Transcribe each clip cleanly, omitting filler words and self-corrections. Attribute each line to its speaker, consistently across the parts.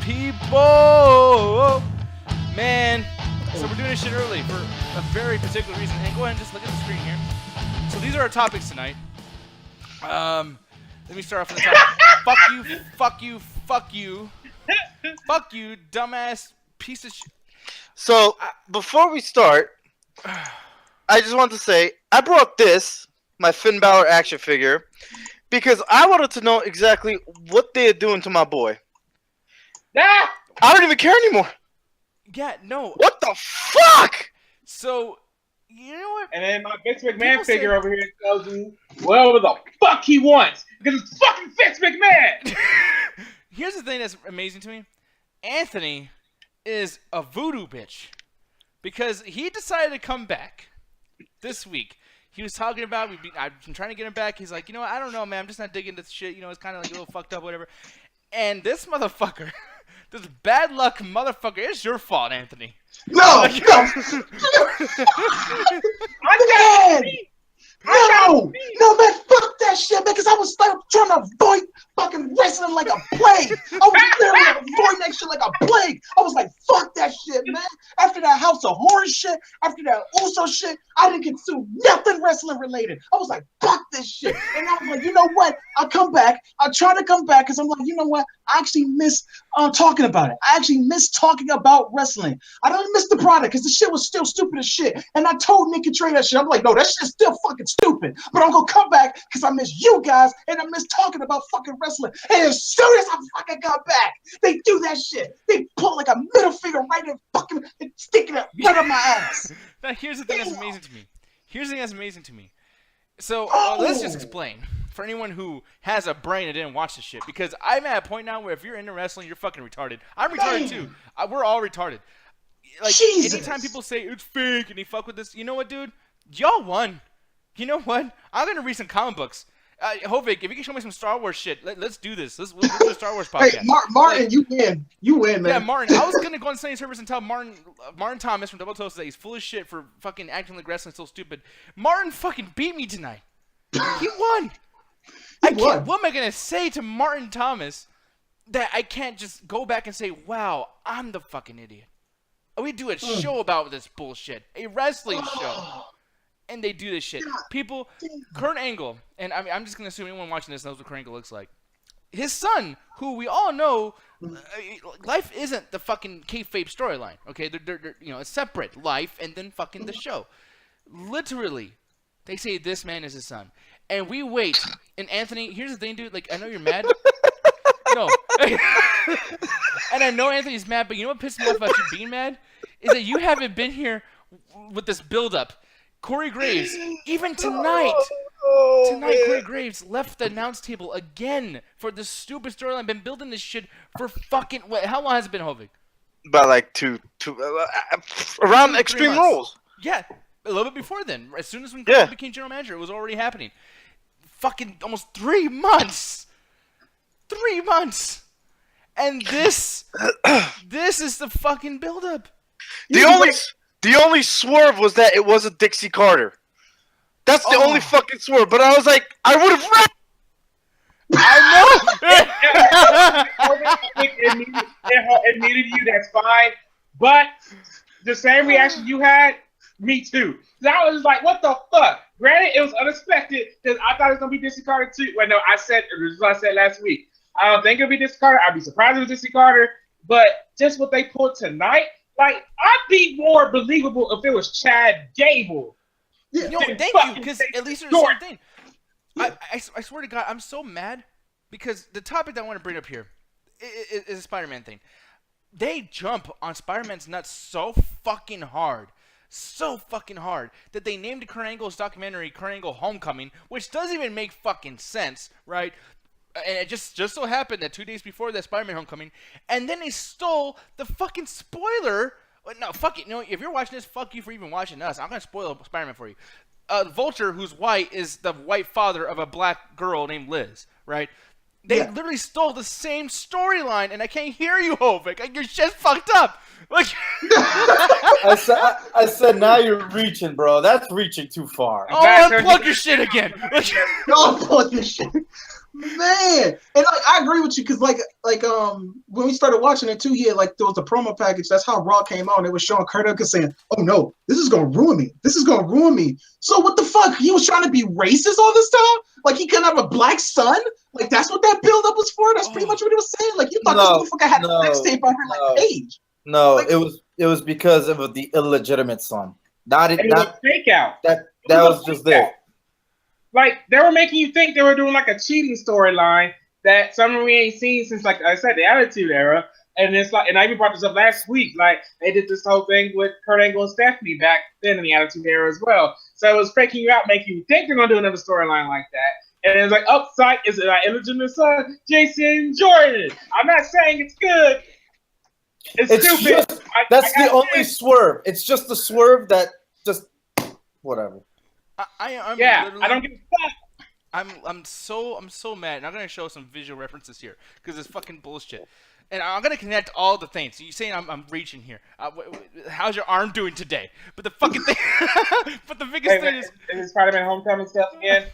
Speaker 1: people. Man, so we're doing this shit early for a very particular reason. And go ahead and just look at the screen here. So these are our topics tonight. Let me start off with the top. Fuck you, fuck you, fuck you. Fuck you, dumbass piece of shit.
Speaker 2: So, before we start, I just want to say, I brought this, my Finn Balor action figure, because I wanted to know exactly what they're doing to my boy.
Speaker 3: Ah!
Speaker 2: I don't even care anymore.
Speaker 1: Yeah, no.
Speaker 2: What the fuck?
Speaker 1: So, you know what?
Speaker 3: And then my Vince McMahon figure over here tells you whatever the fuck he wants. Because it's fucking Vince McMahon!
Speaker 1: Here's the thing that's amazing to me. Anthony is a voodoo bitch. Because he decided to come back this week. He was talking about, I've been trying to get him back. He's like, you know what, I don't know, man. I'm just not digging this shit. You know, it's kind of like a little fucked up, whatever. And this motherfucker, this bad luck motherfucker, it's your fault, Anthony.
Speaker 4: No! I'm dead! No, man, fuck that shit, man, because I was like trying to avoid fucking wrestling like a plague. I was literally avoiding that shit like a plague. I was like, fuck that shit, man. After that House of Horror shit, after that Uso shit, I didn't get to nothing wrestling related. I was like, fuck this shit. And I was like, you know what? I'll come back. I'll try to come back because I'm like, you know what? I actually miss talking about it. I actually miss talking about wrestling. I don't miss the product because the shit was still stupid as shit. And I told Nick and Trey that shit. I'm like, no, that shit's still fucking stupid. But I'm going to come back because I miss you guys and I miss talking about fucking wrestling. And as soon as I fucking got back, they do that shit. They pull like a middle finger right in fucking and sticking it right up my ass.
Speaker 1: Now, here's the thing that's amazing to me. So, let's just explain. For anyone who has a brain and didn't watch this shit. Because I'm at a point now where if you're into wrestling, you're fucking retarded. I'm retarded too. We're all retarded. Like,
Speaker 4: Jesus.
Speaker 1: Anytime people say it's fake and they fuck with this, you know what, dude? Y'all won. You know what? I'm going to read some comic books. Hovik, if you can show me some Star Wars shit, let's do this. We'll do a Star Wars podcast.
Speaker 4: Hey, Martin, you win. You win, man.
Speaker 1: Yeah, Martin. I was going to go on Sunny Service and tell Martin Thomas from Double Toast that he's full of shit for fucking acting like wrestling's so stupid. Martin fucking beat me tonight. He won. What am I going to say to Martin Thomas that I can't just go back and say, wow, I'm the fucking idiot? We do a show about this bullshit. A wrestling show. And they do this shit. People, Kurt Angle, and I'm just going to assume anyone watching this knows what Kurt Angle looks like. His son, who we all know, life isn't the fucking kayfabe storyline, okay? They're it's separate. Life and then fucking the show. Literally, they say this man is his son. And we wait. And Anthony, here's the thing, dude. Like, I know you're mad. No. And I know Anthony's mad, but you know what pisses me off about you being mad? Is that you haven't been here with this build-up. Corey Graves, even tonight, Corey Graves left the announce table again for this stupid storyline. Been building this shit for fucking, how long has it been, Hovik?
Speaker 2: About like around Extreme Rules.
Speaker 1: Yeah, a little bit before then. As soon as when Corey became general manager, it was already happening. Fucking almost 3 months. 3 months. And this is the fucking build-up.
Speaker 2: The only swerve was that it was a Dixie Carter. That's the only fucking swerve. But I was like, I would have read.
Speaker 1: I know.
Speaker 3: It needed you. That's fine. But the same reaction you had, me too. I was like, what the fuck? Granted, it was unexpected because I thought it was gonna be Dixie Carter too. Well, no, this is what I said last week. I don't think it'll be Dixie Carter. I'd be surprised if it was Dixie Carter. But just what they pulled tonight. Like, I'd be more believable if it was Chad Gable.
Speaker 1: Yeah. Thank you, because at least there's the same thing. Yeah. I swear to God, I'm so mad because the topic that I want to bring up here is a Spider-Man thing. They jump on Spider-Man's nuts so fucking hard that they named Kurt Angle's documentary Kurt Angle Homecoming, which doesn't even make fucking sense, right? And it just so happened that 2 days before that Spider-Man Homecoming, and then they stole the fucking spoiler. No, fuck it. You know, if you're watching this, fuck you for even watching us. I'm gonna spoil Spider-Man for you. Vulture, who's white, is the white father of a black girl named Liz, right? They literally stole the same storyline, and I can't hear you, Hovik. Like, your shit's fucked up. Like,
Speaker 5: I said, now you're reaching, bro. That's reaching too far.
Speaker 1: Oh, unplug your shit again.
Speaker 4: Unplug your shit. Man, and like I agree with you because like when we started watching it too, there was a promo package. That's how Raw came out. And it was showing Kurt Angle saying, "Oh no, this is gonna ruin me. This is gonna ruin me." So what the fuck? He was trying to be racist all this time. Like he couldn't have a black son. Like that's what that build up was for. That's pretty much what he was saying. Like you thought this motherfucker had a sex tape on her like Paige.
Speaker 5: No, like, it was because of the illegitimate son. Not
Speaker 3: fake out.
Speaker 5: That was just there.
Speaker 3: Like they were making you think they were doing like a cheating storyline that something we ain't seen since, like I said, the Attitude Era. And it's like, and I even brought this up last week. Like they did this whole thing with Kurt Angle and Stephanie back then in the Attitude Era as well. So it was faking you out, making you think they're gonna do another storyline like that. And it's like, upside is it an illegitimate son, Jason Jordan? I'm not saying it's good. It's stupid.
Speaker 5: That's the only swerve. It's just the swerve that just whatever.
Speaker 3: I don't give a fuck.
Speaker 1: I'm so mad. And I'm gonna show some visual references here because it's fucking bullshit. And I'm gonna connect all the things. So you're saying I'm reaching here. How's your arm doing today? But the fucking thing. But the biggest thing is
Speaker 3: Spider-Man Homecoming stuff again.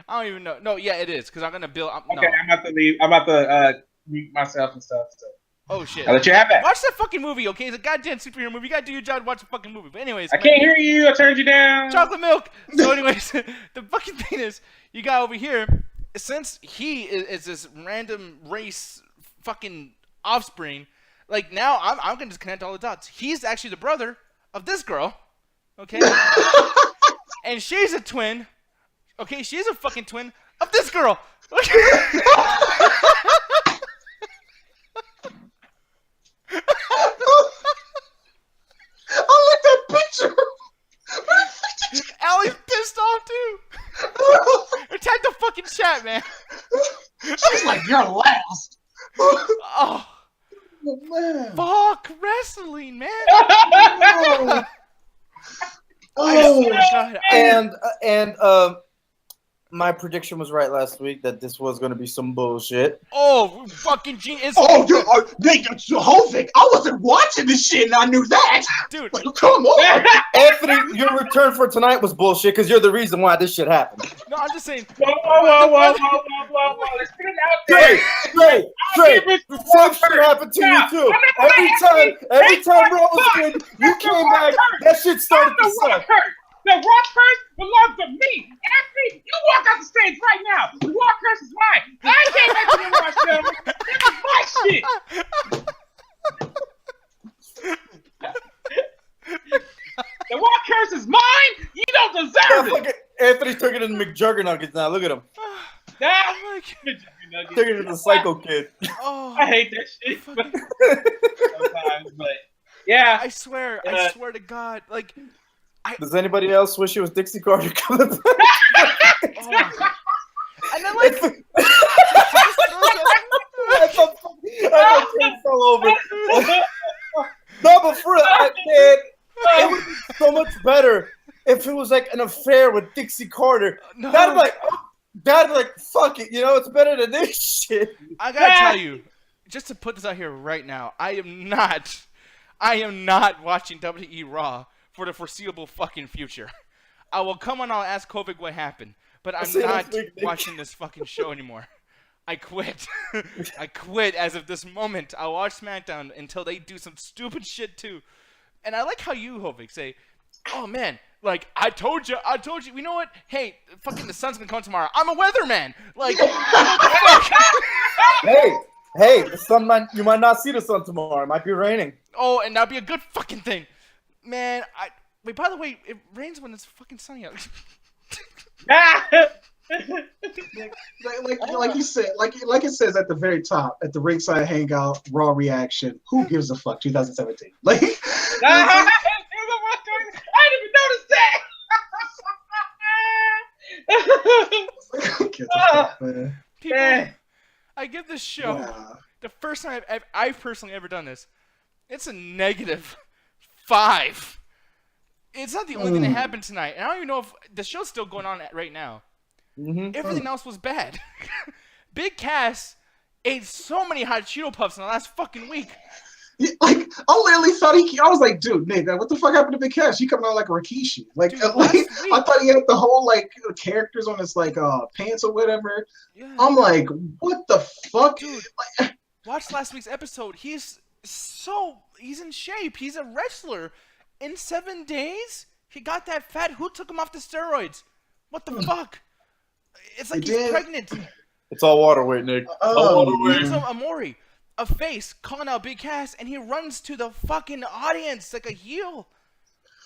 Speaker 1: I don't even know. No, yeah, it is because I'm gonna build.
Speaker 3: I'm about to leave. I'm about to mute myself and stuff. So.
Speaker 1: Oh shit!
Speaker 3: I'll let you have that.
Speaker 1: Watch that fucking movie, okay? It's a goddamn superhero movie. You gotta do your job and watch the fucking movie. But anyways,
Speaker 3: I can't hear you. I turned you down.
Speaker 1: Chocolate milk. So anyways, the fucking thing is, you got over here. Since he is this random race fucking offspring, like now I'm gonna just connect all the dots. He's actually the brother of this girl, okay? And she's a twin. Okay, she's a fucking twin of this girl. Okay?
Speaker 4: I like that picture.
Speaker 1: Allie's pissed off too. Attack the fucking chat, man.
Speaker 4: She's like, you're last.
Speaker 1: Oh
Speaker 4: man.
Speaker 1: Fuck wrestling, man.
Speaker 5: And my prediction was right last week that this was going to be some bullshit.
Speaker 1: Oh, fucking genius.
Speaker 4: Oh, dude, Hovick, I wasn't watching this shit and I knew that.
Speaker 1: Dude.
Speaker 4: Like, come on.
Speaker 5: Anthony, your return for tonight was bullshit because you're the reason why this shit happened.
Speaker 1: No, I'm just saying.
Speaker 3: Whoa. Let's put it out there.
Speaker 5: Straight. The same shit happened to you too. Every time Raw was good, you came back, that shit started to suck.
Speaker 3: The Raw curse belongs to me. Anthony, you walk out the stage right now. The Raw curse is mine. I came back to the Raw show. This is my shit. The Raw curse is mine. You don't deserve it.
Speaker 5: Anthony's turning into McJuggernuggets now. Look at him. Turning into the Psycho Kid.
Speaker 1: Oh,
Speaker 3: I hate that shit. Sometimes, but yeah.
Speaker 1: I swear to God, like.
Speaker 5: Does anybody else wish it was Dixie Carter coming back?
Speaker 1: Oh. And then like
Speaker 5: I thought Ken fell over. No, but for real, it would be so much better if it was like an affair with Dixie Carter.
Speaker 1: No.
Speaker 5: That'd be like, fuck it, you know, it's better than this shit.
Speaker 1: I gotta tell you, just to put this out here right now, I am not watching WWE Raw for the foreseeable fucking future. I will come on, I'll ask Kovic what happened, but I'm not watching this fucking show anymore. I quit. I quit as of this moment. I'll watch SmackDown until they do some stupid shit too. And I like how you, Hovic, say, oh man, like, I told you, you know what? Hey, fucking the sun's gonna come tomorrow. I'm a weatherman. Like,
Speaker 5: hey, the sun you might not see the sun tomorrow. It might be raining.
Speaker 1: Oh, and that'd be a good fucking thing. Man, wait, by the way, it rains when it's fucking sunny out.
Speaker 4: like you said, like it says at the very top, at the Ringside Hangout, Raw reaction. Who gives a fuck? 2017. Like,
Speaker 3: I didn't even notice that.
Speaker 1: People, I give this show the first time I've personally ever done this. It's a -5. It's not the only thing that happened tonight, and I don't even know if the show's still going on right now. Everything else was bad. Big Cass ate so many hot Cheeto Puffs in the last fucking week.
Speaker 4: Like, I literally thought I was like, dude, Nick, what the fuck happened to Big Cass? He coming out like a Rikishi. Like,
Speaker 1: Dude,
Speaker 4: I thought he had the whole like characters on his like pants or whatever.
Speaker 1: Yeah.
Speaker 4: I'm like, what the fuck,
Speaker 1: dude? Watch last week's episode. He's in shape. He's a wrestler. In 7 days, he got that fat. Who took him off the steroids? What the fuck? It's like he's pregnant.
Speaker 5: It's all water weight, Nick.
Speaker 1: Enzo Amore, a face, calling out Big Cass, and he runs to the fucking audience like a heel.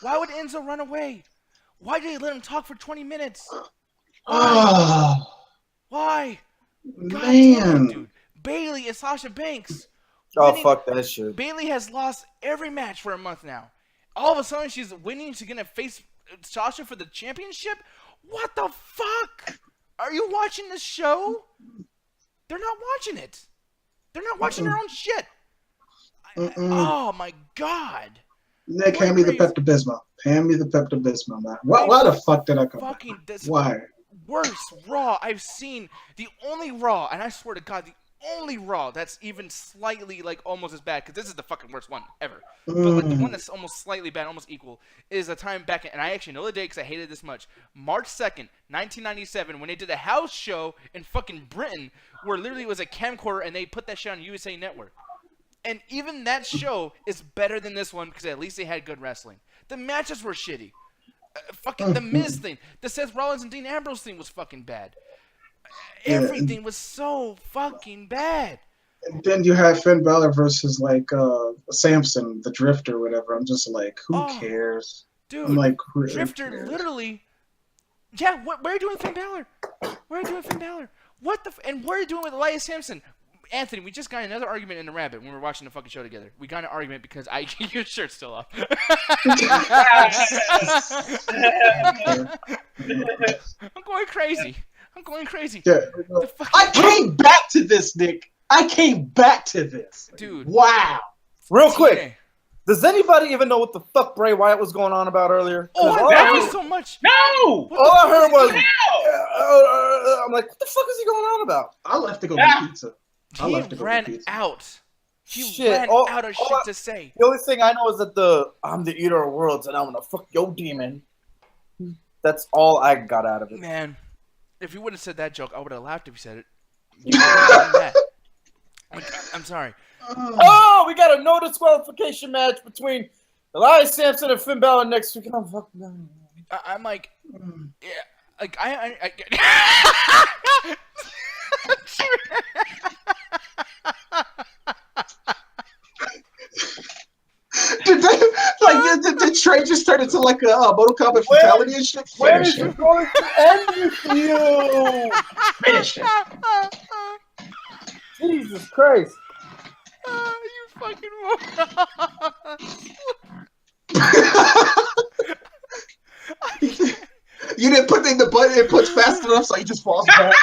Speaker 1: Why would Enzo run away? Why did he let him talk for 20 minutes? Why? God damn it, dude. Bailey and Sasha Banks.
Speaker 5: Fuck that shit.
Speaker 1: Bailey has lost every match for a month now. All of a sudden, she's winning. She's gonna face Sasha for the championship. What the fuck? Are you watching this show? They're not watching it. They're not watching their own shit. Oh my god.
Speaker 4: Nick, hand me the Pepto-Bismol. Hand me the Pepto-Bismol, man. Why the fuck did I come back? Why?
Speaker 1: Worst Raw I've seen. The only Raw, and I swear to God, the only Raw that's even slightly like almost as bad, because this is the fucking worst one ever. But like the one that's almost slightly bad, almost equal, is a time back, and I actually know the day because I hated it this much. March 2nd, 1997, when they did a house show in fucking Britain, where literally it was a camcorder, and they put that shit on USA Network. And even that show is better than this one because at least they had good wrestling. The matches were shitty. Fucking the Miz thing, the Seth Rollins and Dean Ambrose thing was fucking bad. Everything was so fucking bad.
Speaker 4: And then you had Finn Balor versus like Samson, the Drifter, or whatever. I'm just like, who cares?
Speaker 1: Dude,
Speaker 4: I'm like,
Speaker 1: Drifter literally. Yeah, what are you doing with Finn Balor? What are you doing with Finn Balor? What the and what are you doing with Elias Sampson? Anthony, we just got another argument in the Rabbit when we were watching the fucking show together. We got an argument because your shirt's still off. I'm going crazy.
Speaker 4: Yeah. I came back to this, Nick. I came back to this.
Speaker 1: Dude.
Speaker 4: Wow.
Speaker 5: Real quick. Does anybody even know what the fuck Bray Wyatt was going on about earlier?
Speaker 1: Oh, that was so much.
Speaker 3: No!
Speaker 5: All I heard was, I'm like, what the fuck is he going on about?
Speaker 4: I left to go get pizza.
Speaker 1: He ran out. He ran out of shit to say.
Speaker 5: The only thing I know is that I'm the eater of worlds and I'm gonna fuck your demon. That's all I got out of it.
Speaker 1: Man, if you would have said that joke, I would have laughed if you said it. You that. I'm sorry.
Speaker 5: Oh, we got a no disqualification match between Elias Sampson and Finn Balor next week. I'm fucking.
Speaker 1: I'm like, yeah, like I
Speaker 4: Did Trey just turn into like a Mortal Kombat fatality and shit?
Speaker 5: Where is it going to end with you?
Speaker 4: Finish it.
Speaker 5: Jesus Christ.
Speaker 1: You fucking moron.
Speaker 4: You didn't put in the button, it puts fast enough so he just falls back.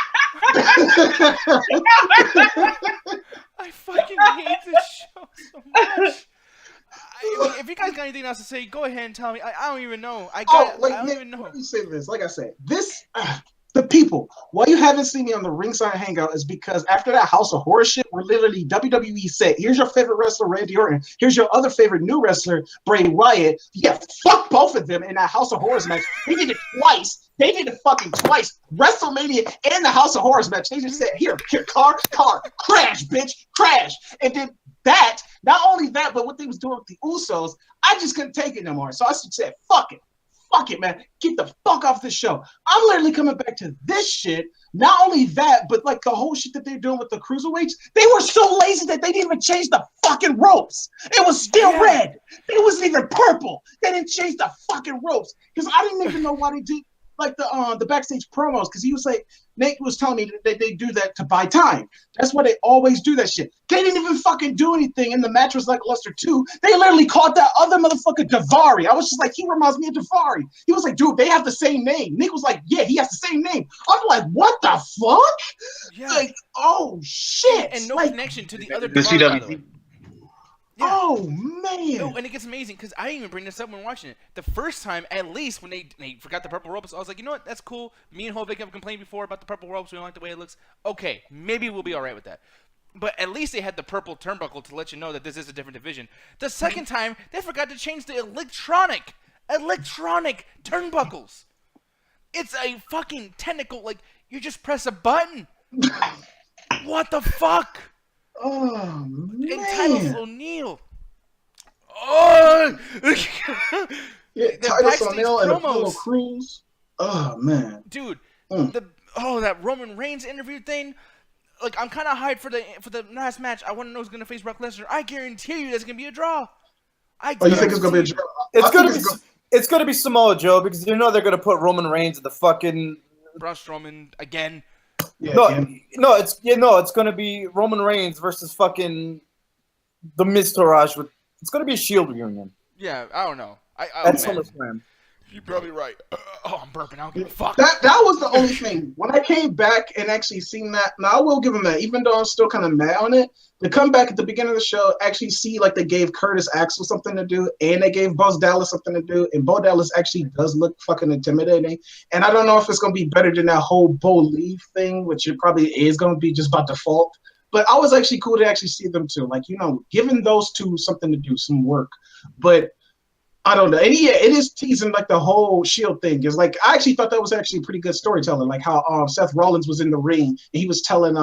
Speaker 1: I fucking hate this show so much. I mean, if you guys got anything else to say, go ahead and tell me. I don't even know. I don't even know.
Speaker 4: Let me say this. Like I said, the people, why you haven't seen me on the Ringside Hangout is because after that House of Horror shit, where literally WWE said, here's your favorite wrestler, Randy Orton. Here's your other favorite new wrestler, Bray Wyatt. Yeah, fuck both of them in that House of Horrors match. They did it twice. They did it fucking twice. WrestleMania and the House of Horrors match. They just said, here, car, crash, bitch, crash. And then that, not only that, but what they was doing with the Usos, I just couldn't take it no more. So I said, fuck it, man. Get the fuck off this show. I'm literally coming back to this shit. Not only that, but like the whole shit that they're doing with the cruiserweights, they were so lazy that they didn't even change the fucking ropes. It was still red. It wasn't even purple. They didn't change the fucking ropes. Because I didn't even know why they did like the backstage promos, because he was like, Nate was telling me that they do that to buy time. That's why they always do that shit. They didn't even fucking do anything, and the match was like Luster 2. They literally called that other motherfucker Davari. I was just like, he reminds me of Davari. He was like, dude, they have the same name. Nick was like, yeah, he has the same name. I'm like, what the fuck?
Speaker 1: Yeah.
Speaker 4: Like, oh shit.
Speaker 1: And no connection to the other
Speaker 2: The
Speaker 1: Davari, by the
Speaker 2: CW.
Speaker 1: way.
Speaker 4: Yeah. Oh man!
Speaker 1: No, and it gets amazing because I didn't even bring this up when watching it. The first time, at least when they forgot the purple ropes, I was like, you know what? That's cool. Me and Hovig have complained before about the purple ropes. We don't like the way it looks. Okay, maybe we'll be all right with that. But at least they had the purple turnbuckle to let you know that this is a different division. The second time, they forgot to change the electronic turnbuckles. It's a fucking tentacle. Like, you just press a button. What the fuck?
Speaker 4: Oh, man.
Speaker 1: And Titus O'Neil. Oh!
Speaker 4: Yeah, Titus O'Neil and Apollo Crews. Oh, man.
Speaker 1: Dude, that Roman Reigns interview thing. Like, I'm kind of hyped for the last match. I want to know who's going to face Brock Lesnar. I guarantee you that's going to be a draw.
Speaker 4: You think it's going to be a draw?
Speaker 5: It's going to be Samoa Joe because you know they're going to put Roman Reigns in the fucking
Speaker 1: Braun Strowman again.
Speaker 5: Yeah, it's going to be Roman Reigns versus fucking the Miz Taraj. It's going to be a Shield reunion.
Speaker 1: Yeah, I don't know.
Speaker 5: That's SummerSlam.
Speaker 1: You're probably right. I'm burping. I don't give a fuck.
Speaker 4: That was the only thing. When I came back and actually seen that, now I will give him that, even though I'm still kind of mad on it, to come back at the beginning of the show, actually see like they gave Curtis Axel something to do, and they gave Bo Dallas something to do, and Bo Dallas actually does look fucking intimidating. And I don't know if it's going to be better than that whole Bo Leave thing, which it probably is going to be just by default. But I was actually cool to actually see them too. Like, giving those two something to do, some work. But I don't know. And yeah, it is teasing like the whole Shield thing. Is like, I actually thought that was actually pretty good storytelling. Like how Seth Rollins was in the ring and he was telling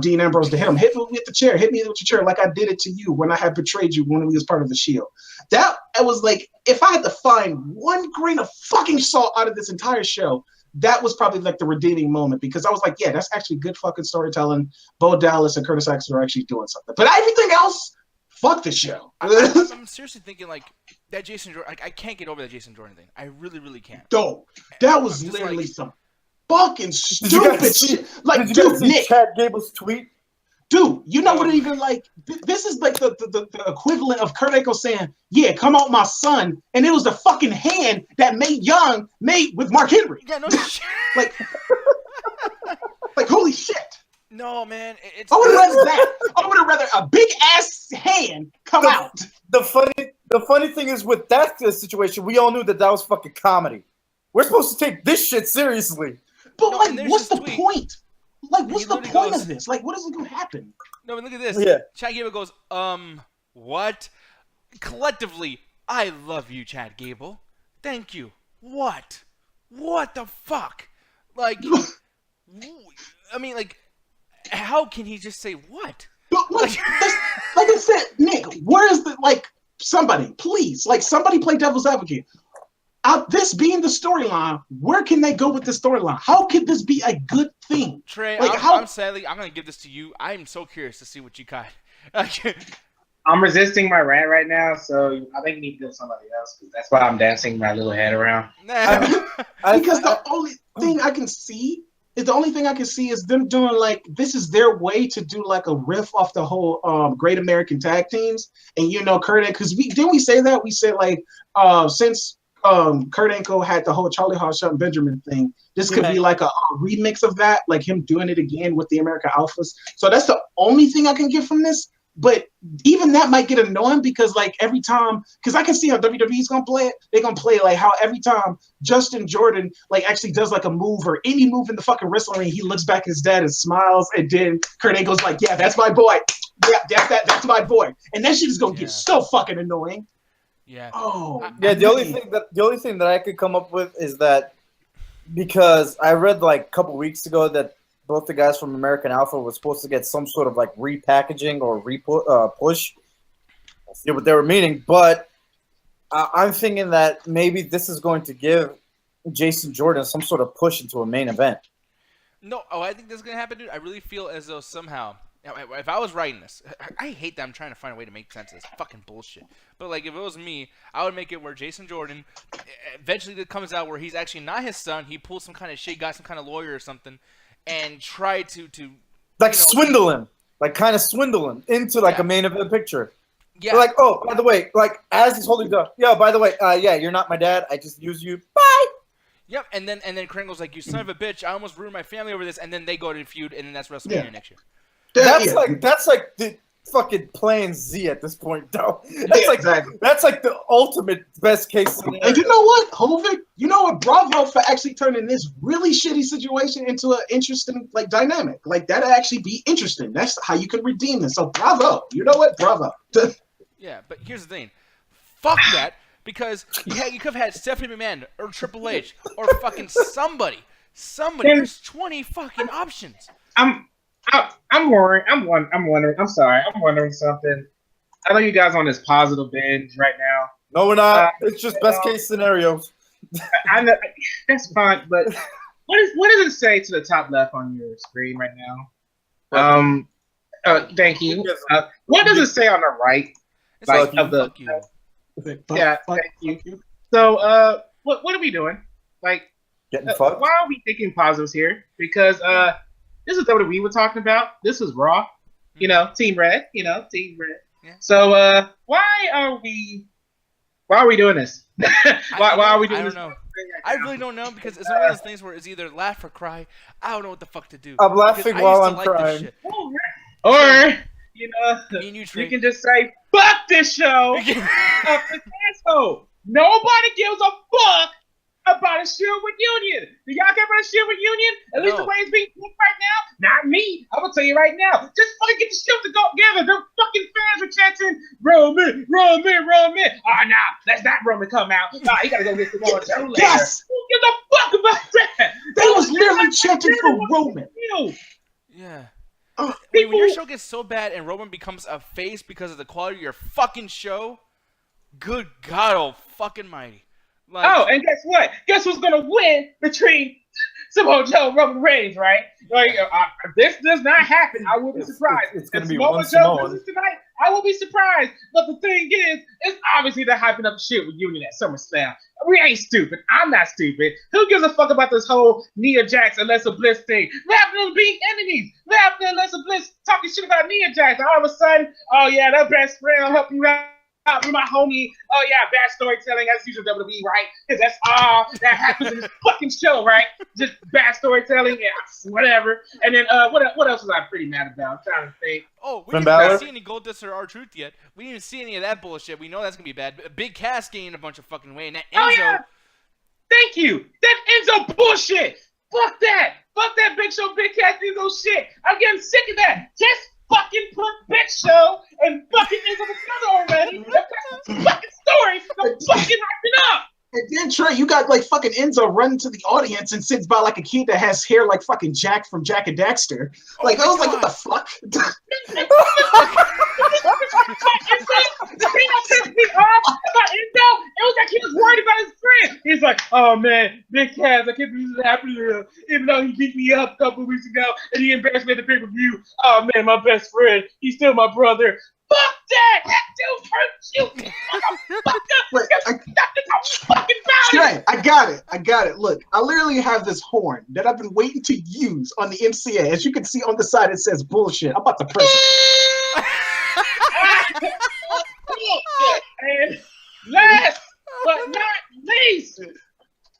Speaker 4: Dean Ambrose to hit him. Hit me with the chair. Hit me with your chair like I did it to you when I had betrayed you when we was part of the Shield. That was like, if I had to find one grain of fucking salt out of this entire show, that was probably like the redeeming moment, because I was like, yeah, that's actually good fucking storytelling. Bo Dallas and Curtis Axel are actually doing something. But everything else, fuck the show.
Speaker 1: I'm seriously thinking like that Jason Jordan. I can't get over that Jason Jordan thing. I really, really can't.
Speaker 4: Dope. That was literally like, some fucking stupid shit. Like, dude, Nick.
Speaker 5: Chad Gable's tweet.
Speaker 4: Dude, you know what? Even like this is like the equivalent of Kurt Angle saying, "Yeah, come out, my son," and it was the fucking hand that Mae Young made with Mark Henry.
Speaker 1: Yeah, no shit.
Speaker 4: like holy shit.
Speaker 1: No, man,
Speaker 4: I would have rather that. I would have rather a big ass hand come out.
Speaker 5: The funny thing is with that situation, we all knew that was fucking comedy. We're supposed to take this shit seriously.
Speaker 4: But what's the point? Like, what's the point of this? Like, what is going to happen?
Speaker 1: No, but look at this.
Speaker 5: Yeah.
Speaker 1: Chad Gable goes, what? Collectively, I love you, Chad Gable. Thank you. What? What the fuck? Like, I mean, like, how can he just say what?
Speaker 4: But like I said, Nick, where is the, like, somebody, please, like, somebody play devil's advocate. This being the storyline, where can they go with the storyline? How could this be a good thing?
Speaker 1: Trey,
Speaker 4: like,
Speaker 1: I'm sadly, I'm going to give this to you. I'm so curious to see what you got.
Speaker 3: I'm resisting my rant right now, so I think you need to go to somebody else, because that's why I'm dancing my little head around.
Speaker 4: Because the only thing I can see is them doing, like, this is their way to do like a riff off the whole Great American Tag Teams. And Kurt, because we said like since Kurt Angle had the whole Charlie Hall, Shelton Benjamin thing, this could be like a remix of that, like him doing it again with the American Alphas. So that's the only thing I can get from this. But even that might get annoying, because like every time, because I can see how WWE's gonna play it. They're gonna play like how every time Justin Jordan like actually does like a move or any move in the fucking wrestling ring, he looks back at his dad and smiles, and then Kurt Angle's like, yeah, that's my boy. Yeah, that's my boy. And that shit is gonna get so fucking annoying.
Speaker 1: Yeah.
Speaker 4: Oh.
Speaker 5: Yeah. The only thing that I could come up with is that, because I read like a couple weeks ago that both the guys from American Alpha were supposed to get some sort of like repackaging or push. I see what they were meaning, but I'm thinking that maybe this is going to give Jason Jordan some sort of push into a main event.
Speaker 1: No, I think this is going to happen, dude. I really feel as though somehow, if I was writing this, I hate that I'm trying to find a way to make sense of this fucking bullshit. But like, if it was me, I would make it where Jason Jordan, eventually it comes out where he's actually not his son. He pulls some kind of shit, got some kind of lawyer or something, and try to
Speaker 5: like swindle him, like kind of swindle him into like a main event picture. Yeah. They're like, oh, by the way, like as he's holding the, by the way, yeah, you're not my dad. I just use you. Bye.
Speaker 1: Yep, and then Kringle's like, you son of a bitch, I almost ruined my family over this, and then they go to feud, and then that's WrestleMania next year.
Speaker 5: That's like fucking playing Z at this point, though. That's
Speaker 4: Exactly.
Speaker 5: that's like the ultimate best case scenario.
Speaker 4: And you know what, Hovick? You know what? Bravo for actually turning this really shitty situation into an interesting like dynamic. Like that'd actually be interesting. That's how you could redeem this. So bravo. You know what? Bravo.
Speaker 1: Yeah, but here's the thing. Fuck that, because you could have had Stephanie McMahon or Triple H or fucking somebody. There's 20 fucking options.
Speaker 3: I'm worried. I'm wondering. I'm sorry. I'm wondering something. I know you guys on this positive binge right now.
Speaker 5: No, we're not. It's just best case scenarios.
Speaker 3: I know that's fine, but what does it say to the top left on your screen right now? Thank you. What does it say on the right?
Speaker 1: It's
Speaker 3: Like
Speaker 1: like,
Speaker 3: of the
Speaker 1: fuck you.
Speaker 3: yeah. Thank you. So what are we doing? Like,
Speaker 5: Getting fucked.
Speaker 3: why are we thinking positives here? Because this is WWE we're talking about. This is Raw. You know, Team Red. Team Red.
Speaker 1: Yeah.
Speaker 3: So why are we doing this? why are we doing
Speaker 1: I
Speaker 3: this?
Speaker 1: don't know. I really don't know, because it's one of those things where it's either laugh or cry. I don't know what the fuck to do.
Speaker 5: I'm laughing
Speaker 1: Because I
Speaker 5: while
Speaker 1: used to
Speaker 5: I'm
Speaker 1: like this
Speaker 5: crying.
Speaker 1: shit.
Speaker 3: Or
Speaker 1: Me and you, Trey.
Speaker 3: you can just say fuck this show. Fuck this asshole. Nobody gives a fuck about a Shield reunion. Do y'all care about a Shield reunion? At least
Speaker 1: No.
Speaker 3: the way it's being booked right now? Not me. I'm gonna tell you right now. Just fucking get the Shield to go together. The fucking fans are chanting Roman. Ah, nah, let that Roman come out. Nah, he gotta go get Samoa Joe later.
Speaker 4: Yes!
Speaker 3: Who gives a fuck about that?
Speaker 4: They was literally chanting for Roman.
Speaker 1: Yeah.
Speaker 4: Oh,
Speaker 1: Wait, when your show gets so bad and Roman becomes a face because of the quality of your fucking show, good God, oh fucking mighty. Like,
Speaker 3: Oh, and guess what? Guess who's gonna win between Samoa Joe and Roman Reigns, right? Like, this does not happen. I will be surprised.
Speaker 5: It's gonna
Speaker 3: If
Speaker 5: be
Speaker 3: Samoa
Speaker 5: one
Speaker 3: Joe
Speaker 5: Samoan.
Speaker 3: loses tonight, I will be surprised. But the thing is, it's obviously they're hyping up shit with Union at SummerSlam. We ain't stupid. I'm not stupid. Who gives a fuck about this whole Nia Jax and Alexa Bliss thing? They happen to be enemies. They happen to Alexa Bliss talking shit about Nia Jax. All of a sudden, oh yeah, their best friend will help you out. With my homie, oh yeah, bad storytelling as usual WWE, right? Because that's all that happens in this fucking show, right? Just bad storytelling, yeah, whatever. And then what else was I pretty mad about? I'm trying to think.
Speaker 1: oh, we
Speaker 5: Finn
Speaker 1: didn't
Speaker 5: Balor?
Speaker 1: even see any Goldust or R-Truth yet. We didn't even see any of that bullshit. We know that's gonna be bad. Big Cass gained a bunch of fucking weight. And that
Speaker 3: Oh
Speaker 1: Enzo,
Speaker 3: yeah, thank you. That Enzo bullshit. Fuck that. Fuck that Big Show, Big Cat Enzo shit. I'm getting sick of that. Just fucking put Big Show and fucking Enzo together already. That's the fucking story. I'm fucking hyping up.
Speaker 4: And then Trey, you got like fucking Enzo running to the audience and sits by like a kid that has hair like fucking Jack from Jack and Daxter. Like I was like, what the fuck?
Speaker 3: The thing that pissed me off about Enzo, it was like he was worried about his friend. He's like, oh man, Big Cass, I can't believe this happened to him. Even though he beat me up a couple of weeks ago and he embarrassed me at the pay-per-view. Oh man, my best friend, he's still my brother. Fuck that! That dude hurt you!
Speaker 4: Wait,
Speaker 3: Fucking about it!
Speaker 4: Trey, I got it. Look, I literally have this horn that I've been waiting to use on the MCA. As you can see on the side, it says bullshit. I'm about to press it.
Speaker 3: And last but not least,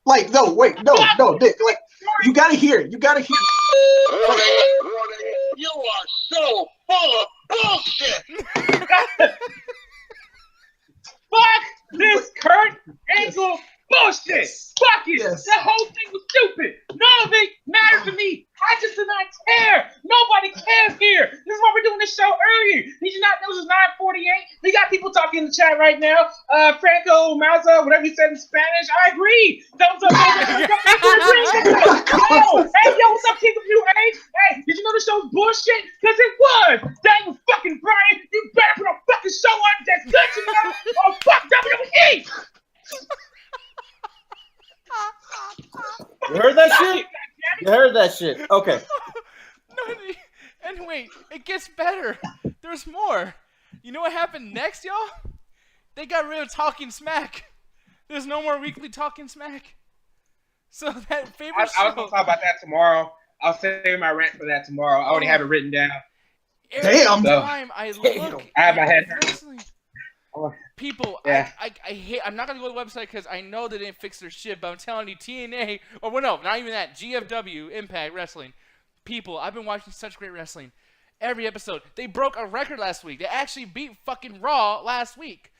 Speaker 4: Like, no, wait, no, Dick. Like, you gotta hear it. You gotta hear it.
Speaker 2: You are so full of bullshit.
Speaker 3: fuck this Kurt Angle bullshit. Fuck it.
Speaker 4: Yes.
Speaker 3: That whole thing was stupid. None of it matters to me. I just do not care. Nobody cares here. This is why we're doing this show early. Did you not know this is 9:48? We got people talking in the chat right now. Franco Mazza, whatever you said in Spanish, I agree. Thumbs up. Oh, hey, yo, what's up, King of New Age? Hey, did you know the show's bullshit? Because it was. Dang fucking Brian, you better put a fucking show on that's good to know. Oh, fuck WWE.
Speaker 5: You heard that shit? You heard that shit? Okay.
Speaker 1: No, and wait, it gets better. There's more. You know what happened next, y'all? They got rid of Talking Smack. There's no more weekly Talking Smack. So that favorite
Speaker 3: I was
Speaker 1: show.
Speaker 3: going to talk about that tomorrow. I'll save my rant for that tomorrow. I already have it written down.
Speaker 1: Every
Speaker 4: Damn.
Speaker 1: time I look
Speaker 3: I have my
Speaker 1: at
Speaker 3: head.
Speaker 1: wrestling, people,
Speaker 3: Yeah.
Speaker 1: I hate. I'm not gonna go to the website because I know they didn't fix their shit. But I'm telling you, TNA or well, no, not even that. GFW, Impact Wrestling. People, I've been watching such great wrestling. Every episode. They broke a record last week. They actually beat fucking Raw last week.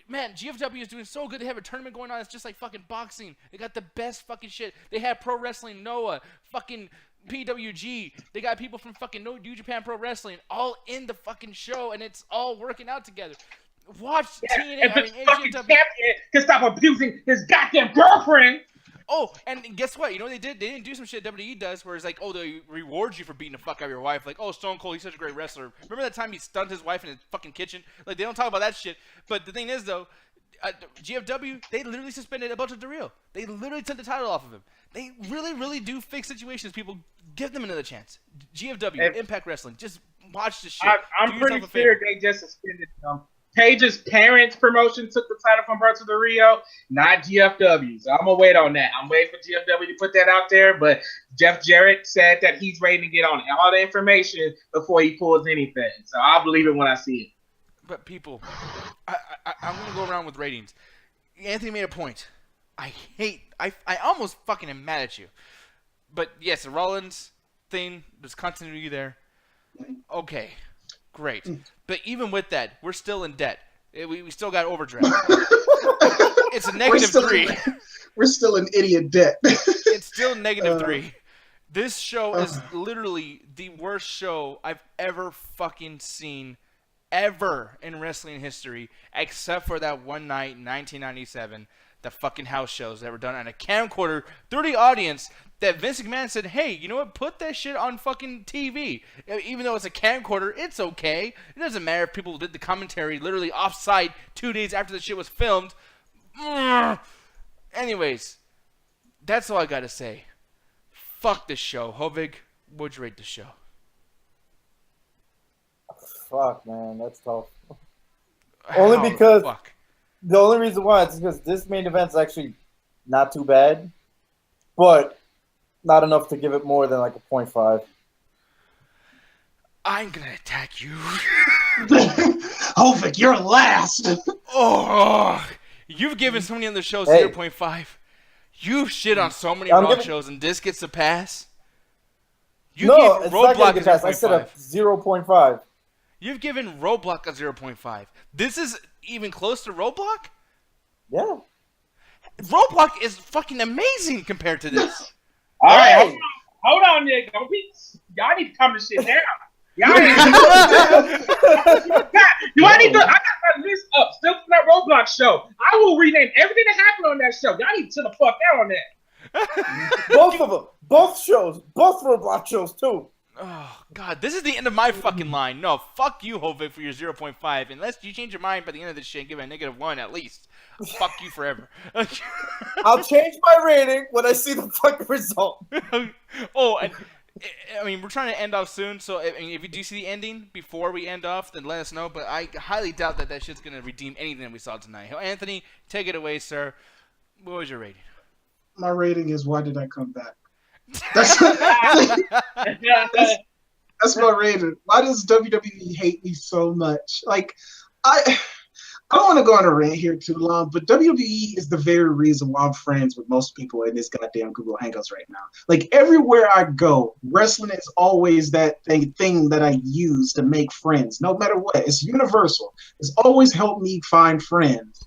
Speaker 1: Man, GFW is doing so good. They have a tournament going on. It's just like fucking boxing. They got the best fucking shit. They have Pro Wrestling Noah, fucking PWG. They got people from fucking New Japan Pro Wrestling all in the fucking show, and it's all working out together. Watch TNA.
Speaker 3: If this fucking champion can stop abusing his goddamn girlfriend.
Speaker 1: Oh, and guess what? You know what they did? They didn't do some shit WWE does where it's like, oh, they reward you for beating the fuck out of your wife. Like, oh, Stone Cold, he's such a great wrestler. Remember that time he stunned his wife in his fucking kitchen? Like, they don't talk about that shit. But the thing is, though, GFW, they literally suspended a bunch of Derrill. They literally took the title off of him. They really, really do fix situations. People, give them another chance. GFW, Impact Wrestling, just watch the shit.
Speaker 3: I'm pretty sure they just suspended them. Paige's parents' promotion took the title from Berto Del Rio, not GFW. So I'm going to wait on that. I'm waiting for GFW to put that out there. But Jeff Jarrett said that he's ready to get on all the information before he pulls anything. So I'll believe it when I see it.
Speaker 1: But people, I'm going to go around with ratings. Anthony made a point. I almost fucking am mad at you. But yes, the Rollins thing, there's continuity there. Okay. Great. But even with that, we're still in debt. We still got overdraft. It's a -3.
Speaker 4: We're still in idiot debt.
Speaker 1: It's still -3. This show is literally the worst show I've ever fucking seen ever in wrestling history, except for that one night in 1997, the fucking house shows that were done on a camcorder through the audience that Vince McMahon said, hey, you know what, put that shit on fucking TV. Even though it's a camcorder, it's okay. It doesn't matter if people did the commentary literally off-site 2 days after the shit was filmed. Anyways, that's all I gotta say. Fuck this show. Hovig, what'd you rate the show?
Speaker 5: Fuck, man, that's tough. Only because the only reason why is because this main event's actually not too bad, but not enough to give it more than like a 0.5.
Speaker 1: I'm gonna attack you.
Speaker 4: Hovik, you're last.
Speaker 1: Oh, you've given so many other shows 0.5. You've shit on so many Raw shows, and this gets a pass. You
Speaker 5: no,
Speaker 1: gave
Speaker 5: it's
Speaker 1: Roadblock
Speaker 5: not getting a pass. I said a 0.5.
Speaker 1: You've given Roadblock a 0.5. This is even close to Roadblock?
Speaker 5: Yeah.
Speaker 3: Roadblock
Speaker 1: is fucking amazing compared to this.
Speaker 3: All right, hold on, nigga. Y'all need to calm this shit down. Y'all need to I got my list up. Still for that Roadblock show. I will rename everything that happened on that show. Y'all need to chill the fuck out on that.
Speaker 5: Both of them. Both shows. Both Roadblock shows, too.
Speaker 1: Oh, God. This is the end of my fucking line. No, fuck you, Hovik, for your 0.5. Unless you change your mind by the end of this shit and give it a -1 at least. Fuck you forever.
Speaker 5: I'll change my rating when I see the fucking result.
Speaker 1: Oh, and I mean, we're trying to end off soon, so I mean, if you do see the ending before we end off, then let us know. But I highly doubt that shit's going to redeem anything we saw tonight. Anthony, take it away, sir. What was your rating?
Speaker 4: My rating is, why did I come back? That's my rating. Why does WWE hate me so much? Like, I don't want to go on a rant here too long, but WWE is the very reason why I'm friends with most people in this goddamn Google Hangouts right now. Like, everywhere I go, wrestling is always that thing that I use to make friends, no matter what. It's universal. It's always helped me find friends.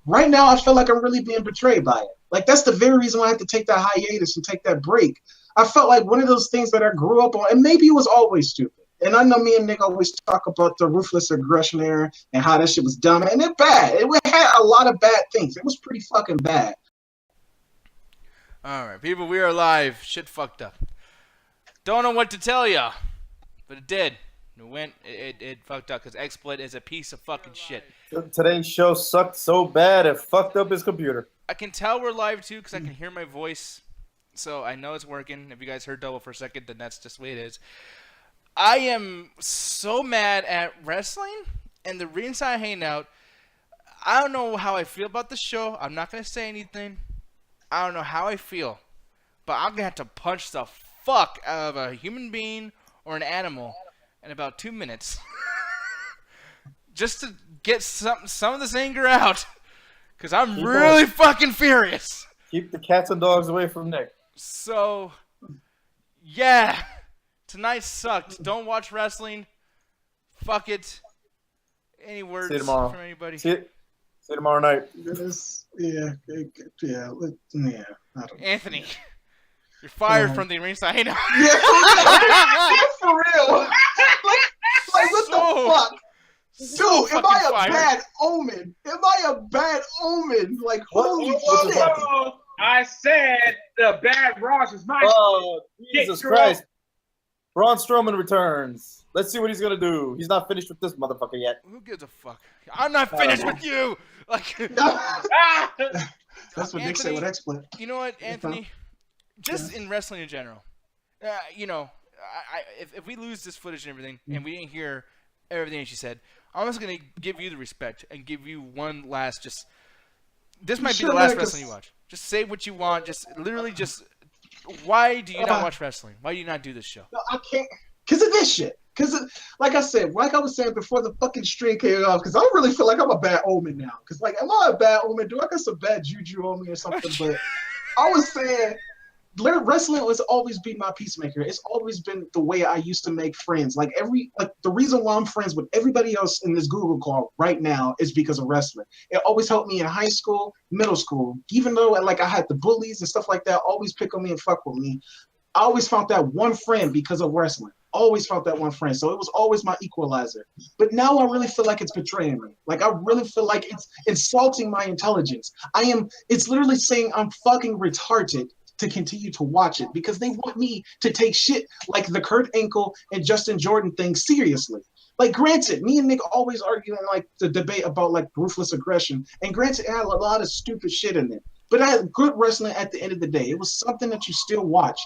Speaker 4: Right now, I feel like I'm really being betrayed by it. Like, that's the very reason why I had to take that hiatus and take that break. I felt like one of those things that I grew up on, and maybe it was always stupid. And I know me and Nick always talk about the ruthless aggression era and how that shit was dumb. And it's bad. It had a lot of bad things. It was pretty fucking bad.
Speaker 1: All right, people, we are live. Shit fucked up. Don't know what to tell ya, but it did. It fucked up because XSplit is a piece of fucking shit.
Speaker 5: Today's show sucked so bad it fucked up his computer.
Speaker 1: I can tell we're live too because I can hear my voice, so I know it's working. If you guys heard double for a second, then that's just the way it is. I am so mad at wrestling and the Ringside Hangout. I don't know how I feel about the show. I'm not gonna say anything. I don't know how I feel, but I'm gonna have to punch the fuck out of a human being or an animal in about 2 minutes just to get some of this anger out, because I'm really fucking furious.
Speaker 5: Keep the cats and dogs away from Nick.
Speaker 1: So, yeah, Tonight sucked. Don't watch wrestling. Fuck it. Any words
Speaker 5: See you tomorrow.
Speaker 1: from anybody?
Speaker 5: See you tomorrow night.
Speaker 4: Yeah. I don't know.
Speaker 1: Anthony, you're fired from the Ringside Hangout.
Speaker 4: Yeah, for real. like what the fuck? Dude, am I a bad omen? Am I a bad omen? Like, holy shit.
Speaker 3: I said the bad Ross is my
Speaker 5: Oh, Jesus
Speaker 3: Get
Speaker 5: Christ. Braun Strowman returns. Let's see what he's going to do. He's not finished with this motherfucker yet.
Speaker 1: Who gives a fuck? I'm not finished with you. Like,
Speaker 4: That's what Nick said with XSplit.
Speaker 1: You know what, Anthony? Just in wrestling in general, if we lose this footage and everything, and we didn't hear everything she said, I'm just gonna give you the respect and give you one last. This might be the last wrestling you watch. Just say what you want. Just literally, why do you not watch wrestling? Why do you not do this show?
Speaker 4: No, I can't. Because of this shit. Like I said, like I was saying before the fucking string came off, because I don't really feel like I'm a bad omen now. Because, like, am I a bad omen? Do I got some bad juju on me or something? But I was saying, wrestling has always been my peacemaker. It's always been the way I used to make friends. Like, the reason why I'm friends with everybody else in this Google call right now is because of wrestling. It always helped me in high school, middle school. Even though, like, I had the bullies and stuff like that always pick on me and fuck with me, I always found that one friend because of wrestling. Always found that one friend. So it was always my equalizer. But now I really feel like it's betraying me. Like, I really feel like it's insulting my intelligence. It's literally saying I'm fucking retarded to continue to watch it because they want me to take shit like the Kurt Angle and Justin Jordan thing seriously. Like, granted, me and Nick always argue in, like, the debate about, like, ruthless aggression. And granted, it had a lot of stupid shit in it. But I had good wrestling at the end of the day. It was something that you still watch.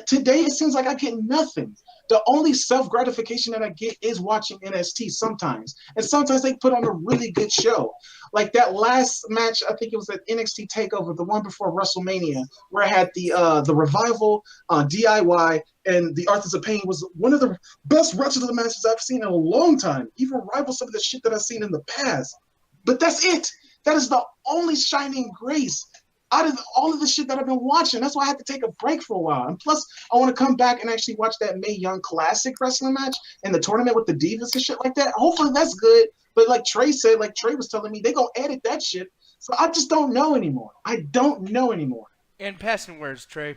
Speaker 4: Today, it seems like I get nothing. The only self-gratification that I get is watching NXT sometimes. And sometimes they put on a really good show. Like that last match, I think it was at NXT TakeOver, the one before WrestleMania, where I had the Revival, DIY, and the Authors of Pain was one of the best wrestling matches I've seen in a long time. Even rival some of the shit that I've seen in the past. But that's it. That is the only shining grace out of all of the shit that I've been watching. That's why I had to take a break for a while. And plus, I want to come back and actually watch that Mae Young Classic wrestling match and the tournament with the Divas and shit like that. Hopefully that's good. But like Trey said, like Trey was telling me, they going to edit that shit. So I just don't know anymore. I don't know anymore.
Speaker 1: In passing words, Trey,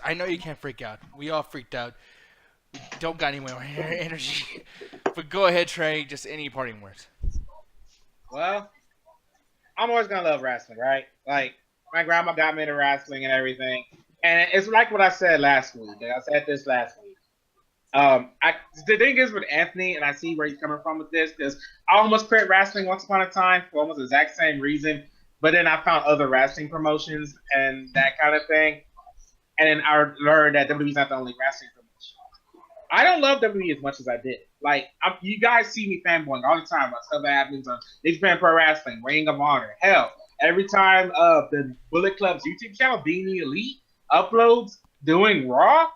Speaker 1: I know you can't freak out. We all freaked out. We don't got any more energy. But go ahead, Trey. Just any parting words.
Speaker 3: Well, I'm always gonna love wrestling, right? Like, my grandma got me into wrestling and everything, and it's like what I said last week. I said this last week. The thing is with Anthony, and I see where he's coming from with this, because I almost quit wrestling once upon a time for almost the exact same reason, but then I found other wrestling promotions and that kind of thing, and then I learned that WWE's not the only wrestling promotion. I don't love WWE as much as I did. Like, you guys see me fanboying all the time about stuff that happens on New Japan Pro Wrestling, Ring of Honor. Hell, every time the Bullet Club's YouTube channel, Being the Elite, uploads doing Raw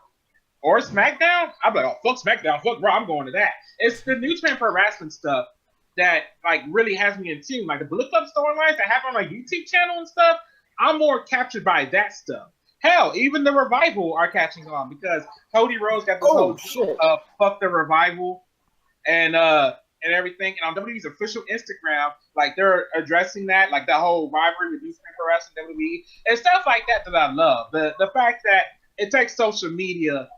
Speaker 3: or SmackDown, I'm like, oh, fuck SmackDown, fuck Raw, I'm going to that. It's the New Japan Pro Wrestling stuff that, like, really has me in tune. Like, the Bullet Club storylines that happen on my YouTube channel and stuff, I'm more captured by that stuff. Hell, even the Revival are catching on because Cody Rhodes got this whole shit of fuck the Revival and everything. And on WWE's official Instagram, like, they're addressing that, like the whole rivalry with New Japan Pro Wrestling, WWE, and stuff like that I love. The fact that it takes social media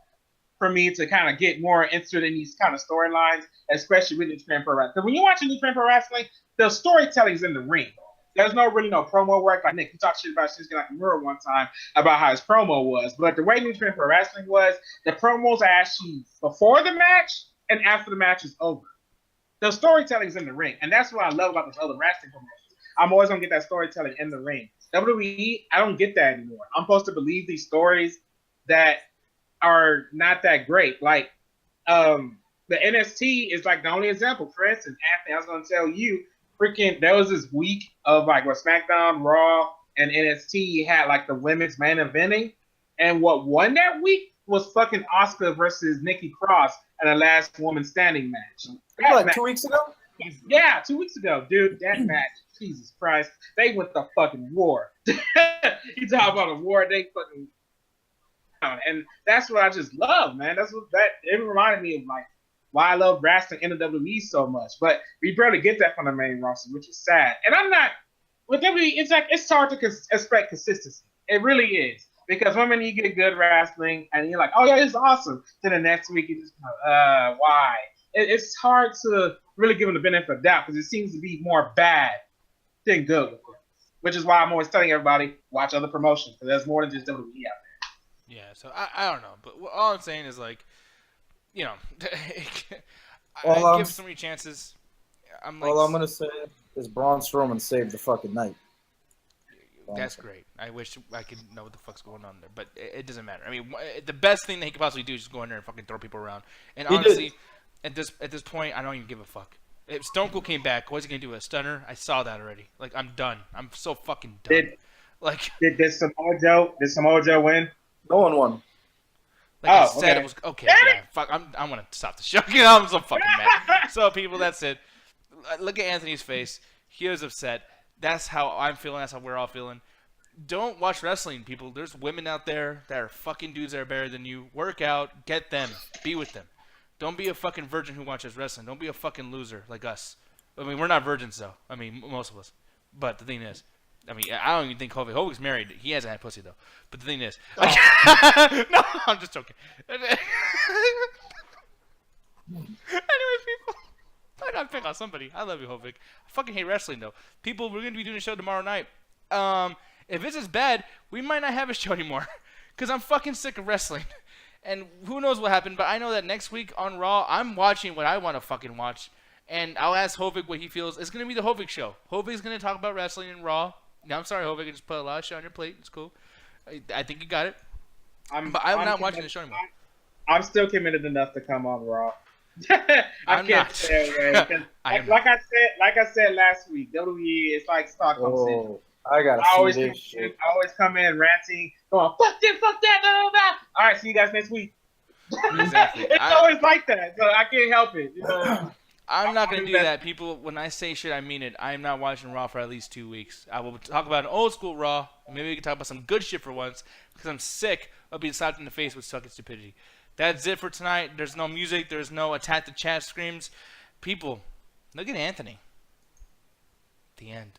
Speaker 3: for me to kind of get more interested in these kind of storylines, especially with New Japan Pro Wrestling. Because when you're watching New Japan Pro Wrestling, the storytelling's in the ring. There's no promo work. Like Nick, you talked shit about Shinsuke Nakamura one time about how his promo was. But the way New Japan Pro Wrestling was, the promos are actually before the match and after the match is over. The storytelling's in the ring. And that's what I love about those other wrestling promotions. I'm always going to get that storytelling in the ring. WWE, I don't get that anymore. I'm supposed to believe these stories that are not that great. Like, the NXT is like the only example. For instance, Anthony, I was going to tell you, there was this week of like where SmackDown, Raw, and NXT had like the women's main eventing, and what won that week was fucking Asuka versus Nikki Cross in the last woman standing match.
Speaker 5: Like 2 weeks ago?
Speaker 3: Yeah, 2 weeks ago, dude. That match, Jesus Christ, they went to fucking war. You talk about a war, they fucking and that's what I just love, man. That's what it reminded me of, like, why I love wrestling in the WWE so much. But we barely get that from the main roster, which is sad. And I'm not with WWE. It's like it's hard to expect consistency. It really is, because one minute you get good wrestling and you're like, oh yeah, this is awesome. Then the next week you just why? It's hard to really give them the benefit of doubt because it seems to be more bad than good with them. Which is why I'm always telling everybody, watch other promotions, because there's more than just WWE out there.
Speaker 1: Yeah, so I don't know, but all I'm saying is, like, you know, I give so many chances.
Speaker 5: All I'm gonna say is Braun Strowman saved the fucking night.
Speaker 1: That's great. I wish I could know what the fuck's going on there, but it doesn't matter. I mean, the best thing that he could possibly do is just go in there and fucking throw people around. And honestly, at this point, I don't even give a fuck. If Stone Cold came back, what's he gonna do? A stunner? I saw that already. Like, I'm done. I'm so fucking done.
Speaker 3: Did Samoa Joe win?
Speaker 5: No one won.
Speaker 1: Like I said, it was okay. Yeah, fuck. I'm gonna stop the show. I'm so fucking mad. So people, that's it. Look at Anthony's face. He was upset. That's how I'm feeling. That's how we're all feeling. Don't watch wrestling, people. There's women out there that are fucking dudes that are better than you. Work out. Get them. Be with them. Don't be a fucking virgin who watches wrestling. Don't be a fucking loser like us. I mean, we're not virgins, though. I mean, most of us. But the thing is, I mean, I don't even think Hovig's married. He hasn't had pussy, though. But the thing is, no, I'm just joking. Anyways, people, I gotta pick on somebody. I love you, Hovig. I fucking hate wrestling, though. People, we're gonna be doing a show tomorrow night. If it's as bad, we might not have a show anymore. Because I'm fucking sick of wrestling. And who knows what happened, but I know that next week on Raw, I'm watching what I want to fucking watch. And I'll ask Hovig what he feels. It's going to be the Hovig show. Hovig's going to talk about wrestling in Raw. Now, I'm sorry, Hovig. I just put a lot of shit on your plate. It's cool. I think you got it. But I'm not watching the show anymore.
Speaker 3: I'm still committed enough to come on Raw. I can't stay away. Like I said last week, WWE is like Stockholm Syndrome.
Speaker 5: I always
Speaker 3: come in ranting, going, fuck this, fuck that, blah, blah, blah. All right, see you guys next week.
Speaker 1: Exactly.
Speaker 3: It's always like that, so I can't help it. You know?
Speaker 1: I'm not going to do that, people. When I say shit, I mean it. I am not watching Raw for at least 2 weeks. I will talk about an old school Raw. Maybe we can talk about some good shit for once, because I'm sick of being slapped in the face with sucking stupidity. That's it for tonight. There's no music. There's no attack the chat screams. People, look at Anthony. The end.